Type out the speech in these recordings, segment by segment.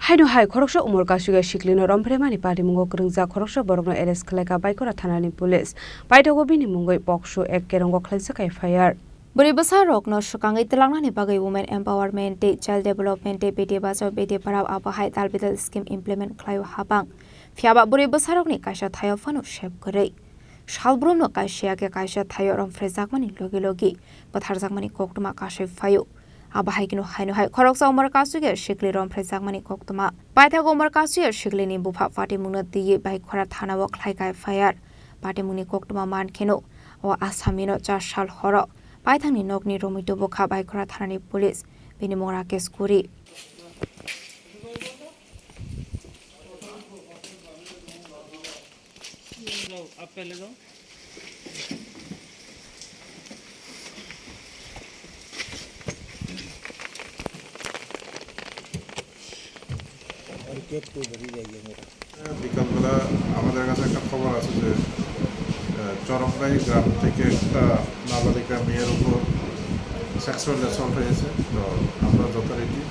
Haino hai Khoroksa Umar Kaswkya Siklino Rompheremani Patimungo Khorang Khoroksa Borokno arrest Khlaikha Baikhora thanani police Paitago bini mungoi Bokso ek kerongo Khlaikha fire Buri besar Borokno sukangai telangani bagai women empowerment day child development day bete basar bete parab apa hai talbidal scheme implement khlaio habang fiaba buri besar rokni kaisa thayo fanu shep korei salbrumno kaisia ke kaisa thayo romfrejakmani logi logi patharjakmani koktuma kasai fayo Abahai haino hai Khoroksa Umar Kaswkya Sikli Rompheremani koktuma Paitago Umar Kaswkya Siklini bufa Patimungo diye Baikhora thanao Khlaikha fire Patimuni koktuma mankheno o asamino 4 sal horo Paithangni nokni romito bokha Baikhora thanani police bini mora kes kuri বিকালবেলা আমাদের কাছে একটা খবর আছে যে চরমগাই গ্রাম থেকে একটা নাবালিকা মেয়ের উপর সেক্সুয়াল অ্যাসল্ট হয়েছে। তো আমরা যথারীতি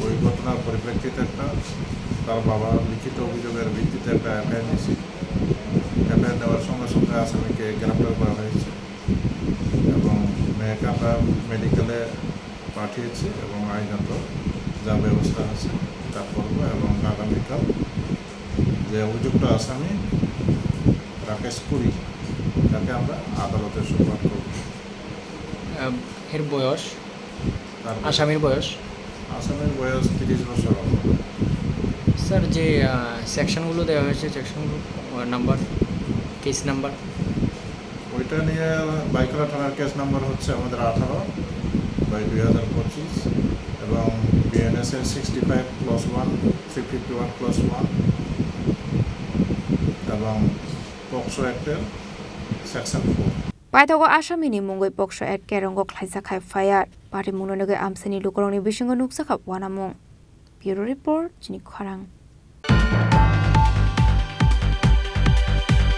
ওই ঘটনার পরিপ্রেক্ষিতে তার বাবা লিখিত অভিযোগের ভিত্তিতে একটা এফআইআর নিয়েছি। এফআইআর নেওয়ার সঙ্গে সঙ্গে আসামিকে গ্রেপ্তার করা হয়েছে এবং মেয়েকে আমরা মেডিকেলে পাঠিয়েছি এবং আইনত যা ব্যবস্থা আছে তা করবো এবং আগামীকাল যে অভিযুক্ত আসামি রাকেশ পুরী তাকে আমরা আদালতে সোপর্দ করব। এর বয়স আসামির বয়স 30 বছর। স্যার যে সেকশনগুলো দেওয়া হয়েছে সেকশনগুলো নাম্বার কেস নাম্বার ওইটা নিয়ে বাইখরা থানার কেস নাম্বার হচ্ছে আমাদের 18/2025 এবং বিএনএস এর 65+1 351+1 এবং POCSO অ্যাক্টের section 4 Paitago asamini mungoi Bokso ek kerongo Khlaikha fire Patimungo amsani lukorongni bisingo nuksakhap wanamung Bureau Report Chini Khorang